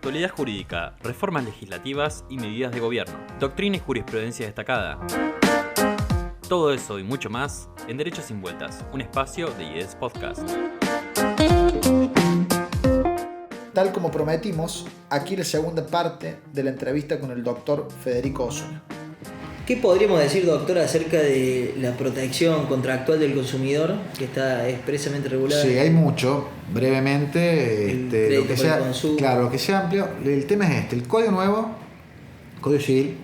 actualidad jurídica, reformas legislativas y medidas de gobierno, doctrina y jurisprudencia destacada. Todo eso y mucho más en Derecho Sin Vueltas, un espacio de IES Podcast. Tal como prometimos, aquí la segunda parte de la entrevista con el doctor Federico Osuna. ¿Qué podríamos decir, doctor, acerca de la protección contractual del consumidor, que está expresamente regulada? Sí, hay mucho. Brevemente, lo que sea, claro, lo que sea amplio. El tema es el Código Nuevo, el Código Civil,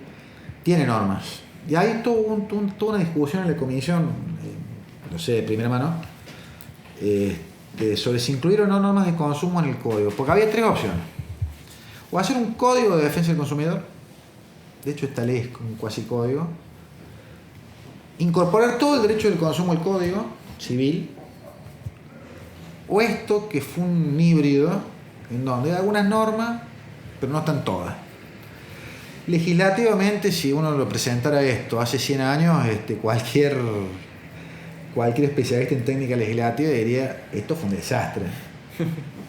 tiene normas. Y hay toda una discusión en la comisión, no sé, de primera mano, sobre si incluir o no normas de consumo en el código. Porque había tres opciones. O hacer un código de defensa del consumidor. De hecho, esta ley es un cuasi código. Incorporar todo el derecho del consumo al código civil. O esto, que fue un híbrido, en donde hay algunas normas, pero no están todas. Legislativamente, si uno lo presentara esto hace 100 años, cualquier especialista en técnica legislativa diría, esto fue un desastre.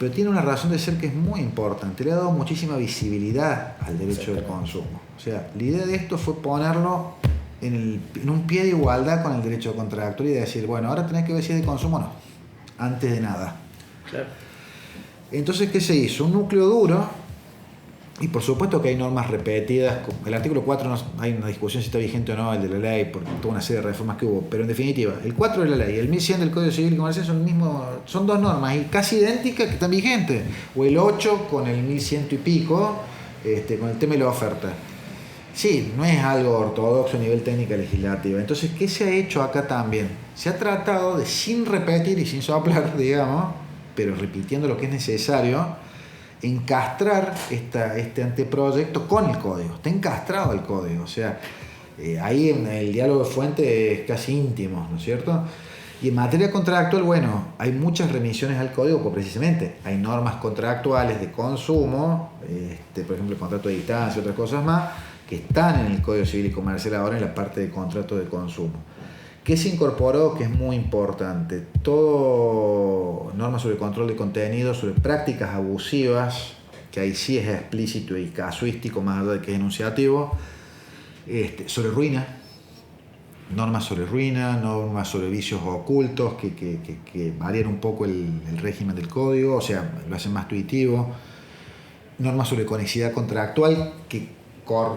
Pero tiene una razón de ser que es muy importante. Le ha dado muchísima visibilidad al derecho del consumo. O sea, la idea de esto fue ponerlo en un pie de igualdad con el derecho contractual y decir, bueno, ahora tenés que ver si es de consumo o no, antes de nada. Claro. Entonces, ¿qué se hizo? Un núcleo duro. Y por supuesto que hay normas repetidas. El artículo 4 hay una discusión si está vigente o no, el de la ley, por toda una serie de reformas que hubo. Pero en definitiva, el 4 de la ley y el 1100 del Código Civil y Comercial son dos normas y casi idénticas que están vigentes. O el 8 con el 1100 y pico, con el tema de la oferta. Sí, no es algo ortodoxo a nivel técnica legislativa. Entonces, ¿qué se ha hecho acá también? Se ha tratado de, sin repetir y sin soplar, digamos, pero repitiendo lo que es necesario, encastrar este anteproyecto con el código. Está encastrado el código, o sea, ahí en el diálogo de fuente es casi íntimo, ¿no es cierto? Y en materia contractual, bueno, hay muchas remisiones al código, porque precisamente hay normas contractuales de consumo, por ejemplo el contrato de distancia y otras cosas más, que están en el Código Civil y Comercial ahora en la parte de contrato de consumo. ¿Qué se incorporó? Que es muy importante. Todo normas sobre control de contenido, sobre prácticas abusivas, que ahí sí es explícito y casuístico más allá de que es enunciativo. Sobre ruina, normas sobre ruina, normas sobre vicios ocultos que varían un poco el régimen del código, o sea, lo hacen más intuitivo. Normas sobre conexidad contractual que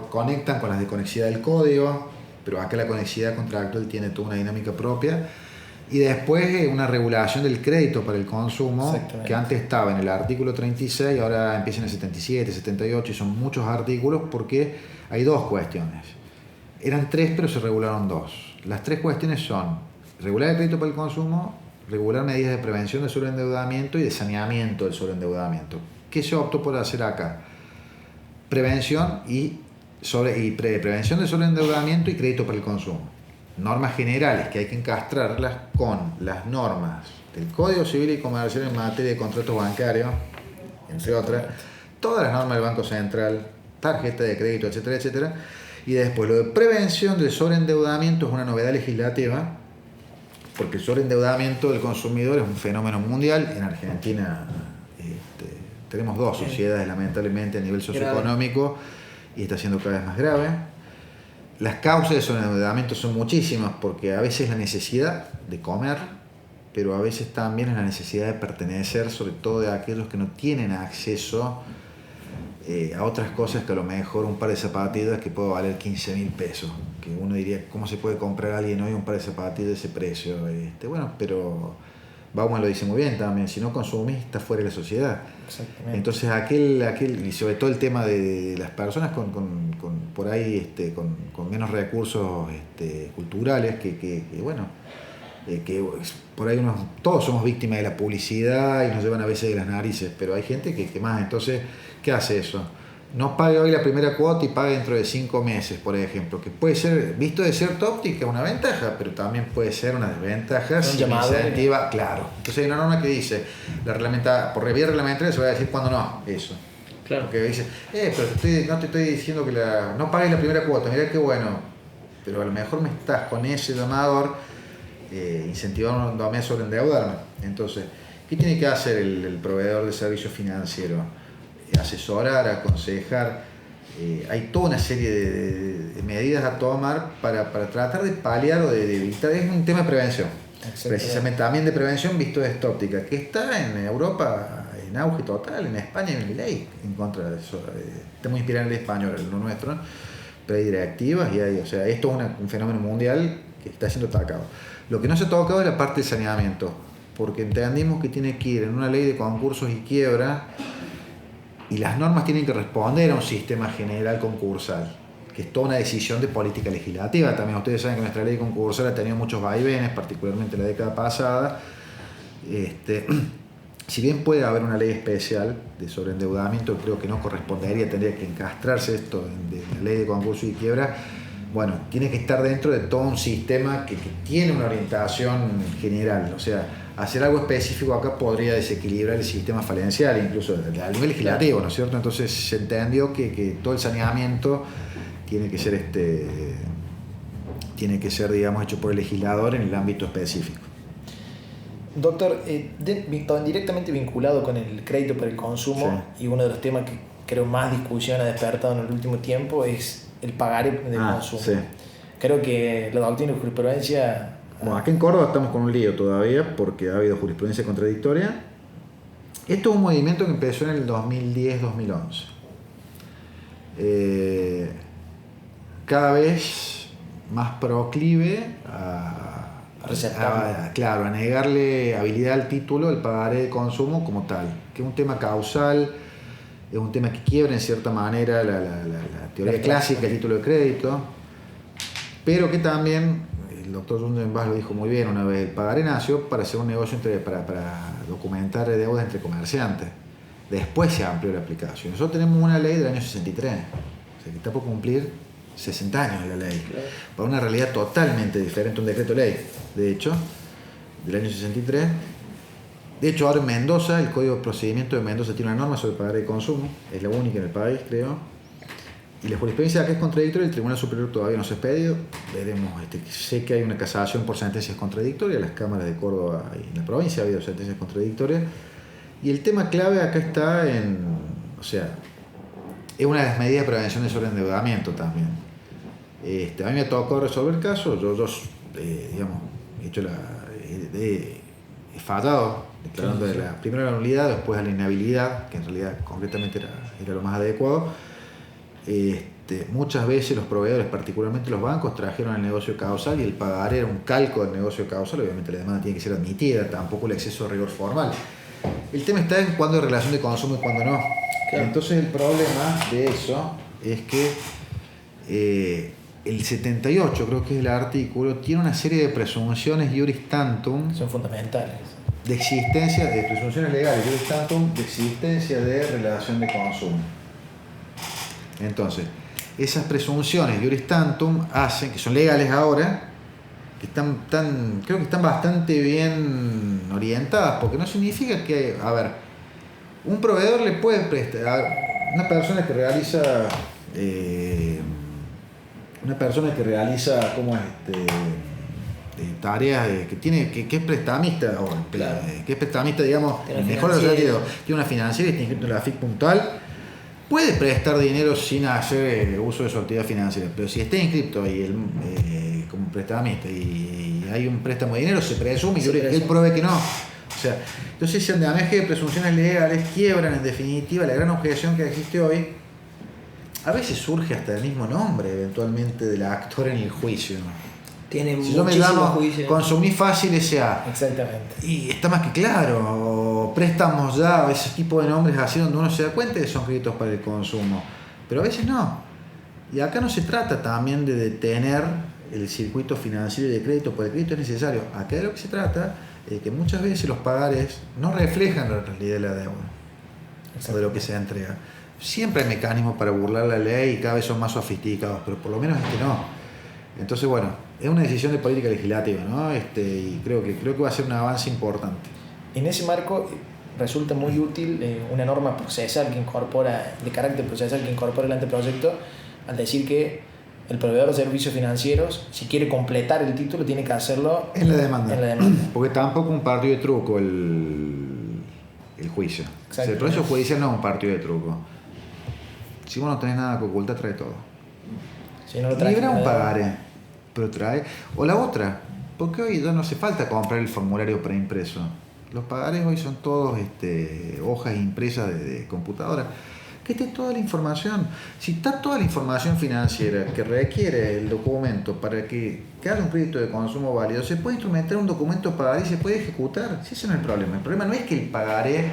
conectan con las de conexidad del código, pero acá la conexidad contractual tiene toda una dinámica propia. Y después una regulación del crédito para el consumo, que antes estaba en el artículo 36 y ahora empieza en el 77, 78, y son muchos artículos porque hay dos cuestiones. Eran tres, pero se regularon dos. Las tres cuestiones son regular el crédito para el consumo, regular medidas de prevención del sobreendeudamiento y de saneamiento del sobreendeudamiento. ¿Qué se optó por hacer acá? Prevención prevención del sobreendeudamiento y crédito para el consumo. Normas generales que hay que encastrarlas con las normas del Código Civil y Comercial en materia de contratos bancarios, entre otras, todas las normas del Banco Central, tarjeta de crédito, etcétera, etcétera. Y después lo de prevención del sobreendeudamiento es una novedad legislativa, porque el sobreendeudamiento del consumidor es un fenómeno mundial. En Argentina tenemos dos sociedades, lamentablemente, a nivel socioeconómico, y está siendo cada vez más grave. Las causas de sobreendeudamiento son muchísimas, porque a veces la necesidad de comer, pero a veces también es la necesidad de pertenecer, sobre todo de aquellos que no tienen acceso a otras cosas que a lo mejor un par de zapatillas que puede valer 15.000 pesos. Que uno diría, ¿cómo se puede comprar a alguien hoy un par de zapatillas de ese precio? Bueno, pero Bauman lo dice muy bien también, si no consumís, estás fuera de la sociedad. Exactamente. Entonces aquel y sobre todo el tema de las personas con por ahí con menos recursos culturales que por ahí todos somos víctimas de la publicidad y nos llevan a veces de las narices, pero hay gente que más. Entonces, ¿qué hace eso? No pague hoy la primera cuota y pague dentro de 5 meses, por ejemplo, que puede ser, visto de cierta óptica, una ventaja, pero también puede ser una desventaja si incentiva, claro. Entonces hay una norma que dice, por vía reglamentaria se va a decir cuándo no, eso. Claro. Porque dice, pero no te estoy diciendo que no pagues la primera cuota, mirá qué bueno, pero a lo mejor me estás con ese llamador incentivándome a sobreendeudarme. Entonces, ¿qué tiene que hacer el proveedor de servicios financieros? asesorar, aconsejar. Hay toda una serie de medidas a tomar para tratar de paliar o de evitar. Es un tema de prevención, precisamente también de prevención visto de esta óptica, que está en Europa en auge total, en España hay una ley en contra de eso. Está muy inspirada en el español, en lo nuestro, ¿no? Pero hay directivas y hay, o sea, esto es un fenómeno mundial que está siendo atacado. Lo que no se ha tocado es la parte de saneamiento, porque entendimos que tiene que ir en una ley de concursos y quiebra, y las normas tienen que responder a un sistema general concursal, que es toda una decisión de política legislativa. También ustedes saben que nuestra ley concursal ha tenido muchos vaivenes, particularmente la década pasada. Si bien puede haber una ley especial de sobreendeudamiento, creo que no correspondería, tendría que encastrarse esto en la ley de concurso y quiebra. Bueno, tiene que estar dentro de todo un sistema que tiene una orientación general. O sea, hacer algo específico acá podría desequilibrar el sistema falencial, incluso a nivel legislativo, ¿no es cierto? Entonces se entendió que todo el saneamiento tiene que ser, digamos, hecho por el legislador en el ámbito específico. Doctor, directamente vinculado con el crédito para el consumo, sí, y uno de los temas que creo más discusión ha despertado en el último tiempo es el pagaré del consumo. Sí. Creo que la doctrina de jurisprudencia... Bueno, aquí en Córdoba estamos con un lío todavía porque ha habido jurisprudencia contradictoria. Esto es un movimiento que empezó en el 2010-2011. Cada vez más proclive a negarle habilidad al título, el pagaré de consumo como tal, que es un tema causal, es un tema que quiebra en cierta manera la teoría clásica del título de crédito, pero que también, el doctor Jundenbach lo dijo muy bien una vez, el pagaré nació para hacer un negocio para documentar deudas entre comerciantes. Después se amplió la aplicación. Nosotros tenemos una ley del año 63, o sea que está por cumplir 60 años de la ley, claro, para una realidad totalmente diferente, un decreto ley, de hecho, del año 63. De hecho, ahora en Mendoza, el Código de Procedimiento de Mendoza tiene una norma sobre pagaré de consumo, es la única en el país, creo, y la jurisprudencia acá es contradictoria, el Tribunal Superior todavía no se ha expedido, veremos, sé que hay una casación por sentencias contradictorias, las cámaras de Córdoba y en la provincia ha habido sentencias contradictorias, y el tema clave acá está o sea, es una de las medidas de prevención de sobreendeudamiento también. A mí me tocó resolver casos, yo digamos, he fallado declarando primero la nulidad, después la inhabilidad, que en realidad concretamente era lo más adecuado. Muchas veces los proveedores, particularmente los bancos, trajeron el negocio causal y el pagaré era un calco del negocio causal. Obviamente la demanda tiene que ser admitida, tampoco el exceso de rigor formal. El tema está en cuándo hay relación de consumo y cuándo no. Claro. Entonces el problema de eso es que el 78, creo que es el artículo, tiene una serie de presunciones iuris tantum. Son fundamentales. De existencia, de presunciones legales iuris tantum, de existencia de relación de consumo. Entonces, esas presunciones iuris tantum hacen, que son legales ahora, que creo que están bastante bien orientadas, porque no significa que, a ver, un proveedor le puede prestar a una persona que realiza tareas que es prestamista, claro, que es prestamista, digamos, mejor de los sentidos, tiene una financiera y está inscrito en la FIC puntual, puede prestar dinero sin hacer uso de su actividad financiera, pero si está inscrito ahí como prestamista y hay un préstamo de dinero, se presume que él pruebe que no. O sea, entonces ese andamiaje de presunciones legales quiebran en definitiva la gran objeción que existe hoy. A veces surge hasta el mismo nombre eventualmente del actor en el juicio, ¿no? Tiene si yo me llamo consumí fácil S.A. Exactamente. Y está más que claro, o préstamos ya, ese tipo de nombres así donde uno se da cuenta que son créditos para el consumo, pero a veces no. Y acá no se trata también de detener el circuito financiero y de crédito, porque el crédito es necesario. Acá de lo que se trata es que muchas veces los pagares no reflejan la realidad de la deuda o de lo que se entrega. Siempre hay mecanismos para burlar la ley y cada vez son más sofisticados, pero por lo menos no. Entonces, bueno, es una decisión de política legislativa, ¿no? Y creo que va a ser un avance importante. En ese marco resulta muy útil una norma procesal de carácter procesal que incorpora el anteproyecto al decir que el proveedor de servicios financieros, si quiere completar el título, tiene que hacerlo en la demanda. Porque tampoco un partido de truco el juicio. O sea, el proceso judicial no es un partido de truco. Si vos no tenés nada que ocultar, trae todo. Si no lo traes, libra un pagaré, pero trae. O la otra, porque hoy ya no hace falta comprar el formulario preimpreso. Los pagarés hoy son todos hojas impresas de computadora. Que esté toda la información. Si está toda la información financiera que requiere el documento para que haya un crédito de consumo válido, se puede instrumentar un documento pagaré y se puede ejecutar. Si ese no es el problema. El problema no es que el pagaré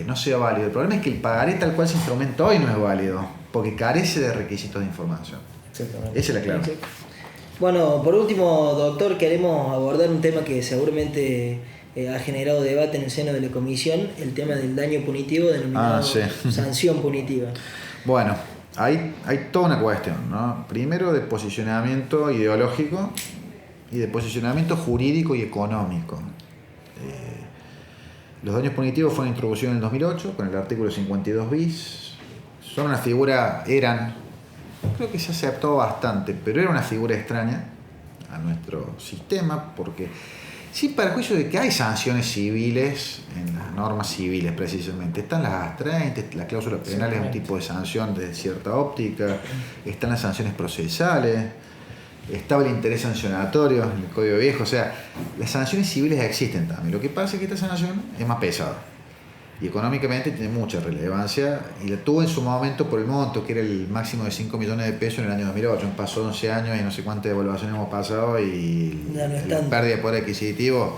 no sea válido. El problema es que el pagaré tal cual se instrumenta hoy no es válido, porque carece de requisitos de información. Exactamente. Esa es la clave. Bueno, por último, doctor, queremos abordar un tema que seguramente ha generado debate en el seno de la comisión, el tema del daño punitivo denominado sanción punitiva. Bueno, hay toda una cuestión, ¿no? Primero de posicionamiento ideológico y de posicionamiento jurídico y económico. Los daños punitivos fueron introducidos en el 2008 con el artículo 52 bis. Son una figura, creo que se aceptó bastante, pero era una figura extraña a nuestro sistema porque, sin perjuicio de que hay sanciones civiles en las normas civiles precisamente, están las abstraentes, la cláusula penal es un tipo de sanción de cierta óptica, están las sanciones procesales, estaba el interés sancionatorio en el Código Viejo, o sea, las sanciones civiles existen también. Lo que pasa es que esta sanción es más pesada y económicamente tiene mucha relevancia y la tuvo en su momento por el monto, que era el máximo de 5 millones de pesos en el año 2008. Pasó 11 años y no sé cuántas devaluaciones hemos pasado y la pérdida de poder adquisitivo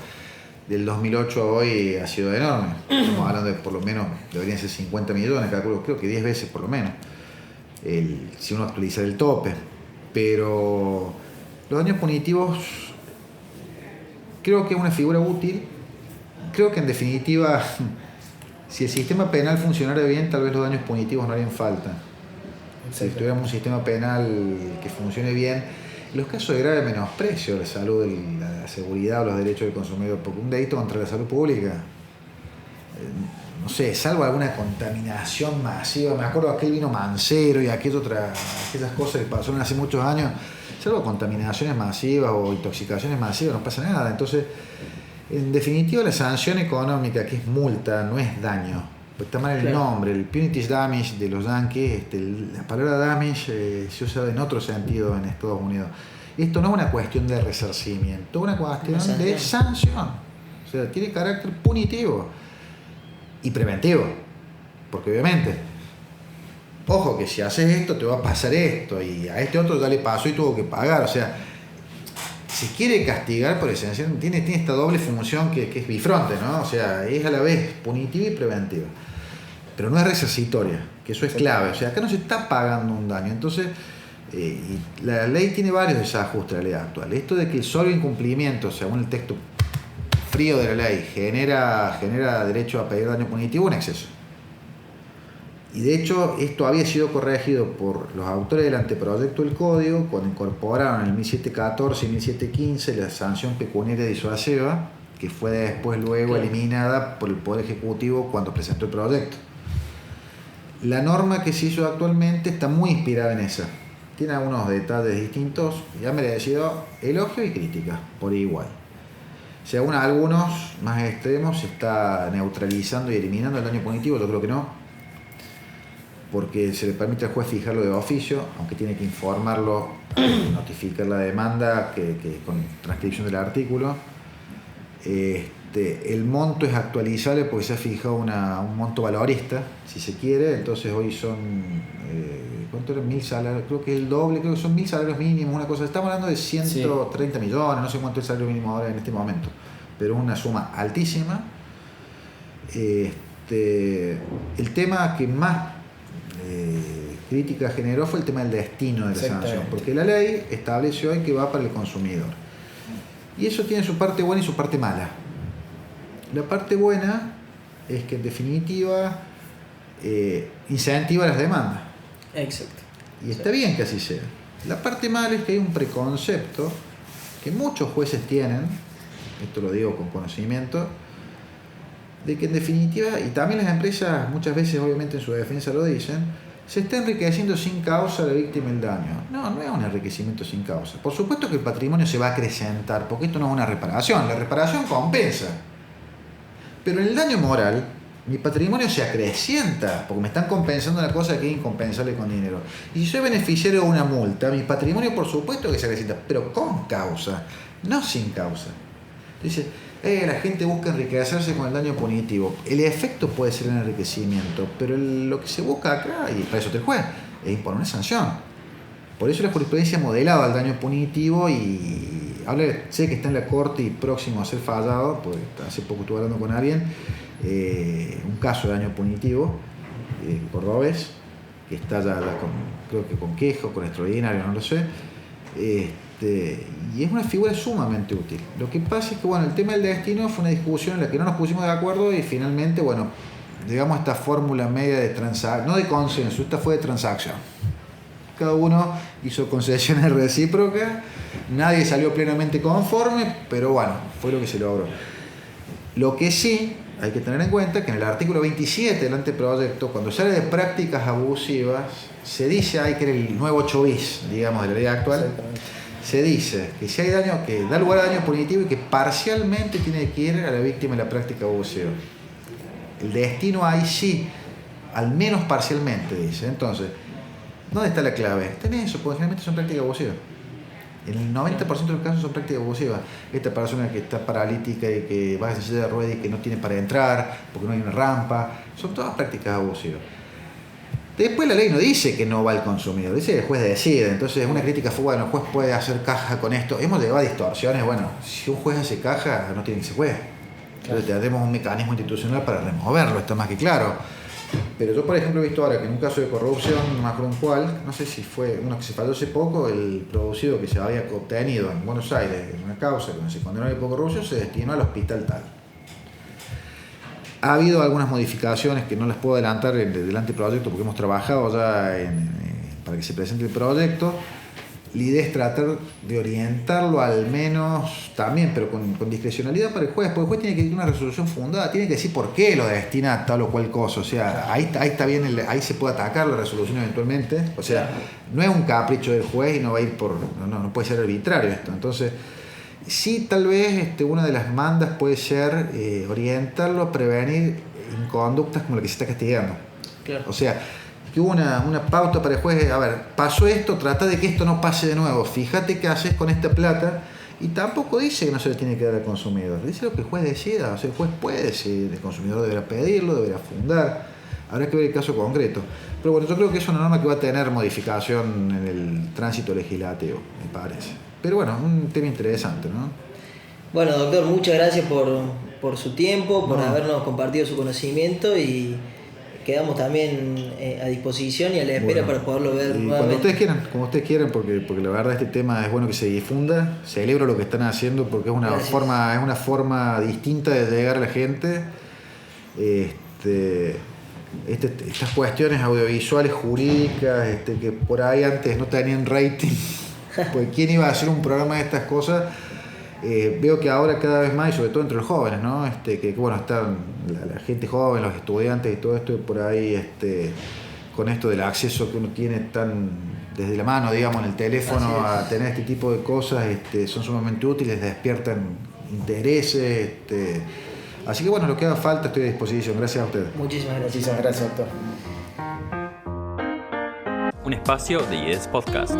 del 2008 a hoy ha sido enorme. Estamos hablando de por lo menos, deberían ser 50 millones, calculo, creo que 10 veces por lo menos, si uno actualiza el tope. Pero los daños punitivos creo que es una figura útil. Creo que en definitiva, si el sistema penal funcionara bien, tal vez los daños punitivos no harían falta. Si tuviéramos un sistema penal que funcione bien, los casos de grave menosprecio de la salud, la seguridad o los derechos del consumidor, porque un delito contra la salud pública, no sé, salvo alguna contaminación masiva, me acuerdo de aquel vino Mancero y aquellas cosas que pasaron hace muchos años, salvo contaminaciones masivas o intoxicaciones masivas, no pasa nada. Entonces, en definitiva, la sanción económica, que es multa, no es daño. Está mal el nombre, el punitive damage de los yankees, la palabra damage se usa en otro sentido en Estados Unidos. Esto no es una cuestión de resarcimiento, es una cuestión de sanción. O sea, tiene carácter punitivo y preventivo. Porque obviamente, ojo que si haces esto te va a pasar esto y a este otro ya le pasó y tuvo que pagar. O sea, si quiere castigar por esencia, tiene esta doble función que es bifronte, ¿no? O sea, es a la vez punitiva y preventiva. Pero no es resarcitoria, que eso es clave. O sea, acá no se está pagando un daño. Entonces, y la ley tiene varios desajustes, la ley actual. Esto de que el solo incumplimiento, según el texto frío de la ley, genera derecho a pedir daño punitivo, un exceso. Y de hecho, esto había sido corregido por los autores del anteproyecto del Código cuando incorporaron en el 1714 y 1715 la sanción pecuniaria disuasiva, que fue después luego eliminada por el Poder Ejecutivo cuando presentó el proyecto. La norma que se hizo actualmente está muy inspirada en esa. Tiene algunos detalles distintos y ha merecido elogio y crítica por igual. Según algunos más extremos, se está neutralizando y eliminando el daño punitivo, yo creo que no, porque se le permite al juez fijarlo de oficio, aunque tiene que informarlo, notificar la demanda con transcripción del artículo. El monto es actualizable porque se ha fijado un monto valorista, si se quiere. Entonces hoy son, ¿cuánto eran? 1.000 salarios, creo que es el doble, creo que son 1.000 salarios mínimos, una cosa. Estamos hablando de 130 millones, no sé cuánto es el salario mínimo ahora en este momento, pero es una suma altísima. El tema que más crítica generó fue el tema del destino de la sanción, porque la ley establece hoy que va para el consumidor. Y eso tiene su parte buena y su parte mala. La parte buena es que en definitiva incentiva las demandas. Exacto. Y está bien que así sea. La parte mala es que hay un preconcepto que muchos jueces tienen, esto lo digo con conocimiento, de que en definitiva, y también las empresas muchas veces obviamente en su defensa lo dicen, se está enriqueciendo sin causa la víctima del daño. No es un enriquecimiento sin causa. Por supuesto que el patrimonio se va a acrecentar, porque esto no es una reparación. La reparación compensa. Pero en el daño moral, mi patrimonio se acrecienta, porque me están compensando una cosa que es incompensable con dinero. Y si soy beneficiario de una multa, mi patrimonio por supuesto que se acrecienta, pero con causa, no sin causa. Dice, la gente busca enriquecerse con el daño punitivo. El efecto puede ser el enriquecimiento, pero lo que se busca acá, y para eso está el juez, es imponer una sanción. Por eso la jurisprudencia modelada al daño punitivo, y sé que está en la corte y próximo a ser fallado, porque hace poco estuve hablando con alguien, un caso de daño punitivo cordobés, que está ya creo que con queja o con extraordinario, no lo sé, y es una figura sumamente útil. Lo que pasa es que el tema del destino fue una discusión en la que no nos pusimos de acuerdo y finalmente, digamos, esta fórmula media de transacción, no de consenso, esta fue de transacción. Cada uno hizo concesiones recíprocas, nadie salió plenamente conforme, pero fue lo que se logró. Lo que sí hay que tener en cuenta que en el artículo 27 del anteproyecto, cuando sale de prácticas abusivas, se dice ahí que era el nuevo 8 bis, digamos, de la ley actual, se dice que si hay daño, que da lugar a daño punitivo y que parcialmente tiene que ir a la víctima de la práctica abusiva. El destino ahí sí, al menos parcialmente, dice. Entonces, ¿dónde está la clave? Está en eso, porque generalmente son prácticas abusivas. En el 90% de los casos son prácticas abusivas. Esta persona que está paralítica y que va en silla de ruedas y que no tiene para entrar porque no hay una rampa, son todas prácticas abusivas. Después la ley no dice que no va al consumidor, dice que el juez decide. Entonces una crítica fue, el juez puede hacer caja con esto. Hemos llegado a distorsiones. Si un juez hace caja, no tiene que ser juez. Entonces tenemos un mecanismo institucional para removerlo, está más que claro. Pero yo, por ejemplo, he visto ahora que en un caso de corrupción, no me acuerdo en cuál, no sé si fue uno que se falló hace poco, el producido que se había obtenido en Buenos Aires en una causa donde se condenó por corrupción se destinó al hospital tal. Ha habido algunas modificaciones que no les puedo adelantar del anteproyecto porque hemos trabajado ya para que se presente el proyecto. La idea es tratar de orientarlo al menos también, pero con discrecionalidad para el juez, porque el juez tiene que tener una resolución fundada, tiene que decir por qué lo destina a tal o cual cosa. O sea, ahí está bien, ahí se puede atacar la resolución eventualmente. O sea, no es un capricho del juez y no va a ir no puede ser arbitrario esto. Entonces, sí, tal vez una de las mandas puede ser orientarlo a prevenir inconductas como la que se está castigando. Claro. O sea, que hubo una pauta para el juez, a ver, pasó esto, trata de que esto no pase de nuevo, fíjate qué haces con esta plata, y tampoco dice que no se le tiene que dar al consumidor, dice lo que el juez decida. O sea, el juez puede decidir, el consumidor deberá pedirlo, deberá fundar, habrá que ver el caso concreto. Pero yo creo que es una norma que va a tener modificación en el tránsito legislativo, me parece. Pero un tema interesante, ¿no? Bueno, doctor, muchas gracias por su tiempo, por habernos compartido su conocimiento, y quedamos también a disposición y a la espera para poderlo ver nuevamente. Como ustedes quieran, porque la verdad este tema es bueno que se difunda. Celebro lo que están haciendo porque es una forma distinta de llegar a la gente. Estas cuestiones audiovisuales, jurídicas, que por ahí antes no tenían rating, pues quién iba a hacer un programa de estas cosas. Veo que ahora cada vez más, y sobre todo entre los jóvenes, ¿no? Están la gente joven, los estudiantes y todo esto por ahí, con esto del acceso que uno tiene desde la mano, digamos, en el teléfono, a tener este tipo de cosas, son sumamente útiles, despiertan intereses, así que lo que haga falta estoy a disposición. Gracias a ustedes. Muchísimas gracias. Muchísimas gracias, doctor. Un espacio de IES Podcast.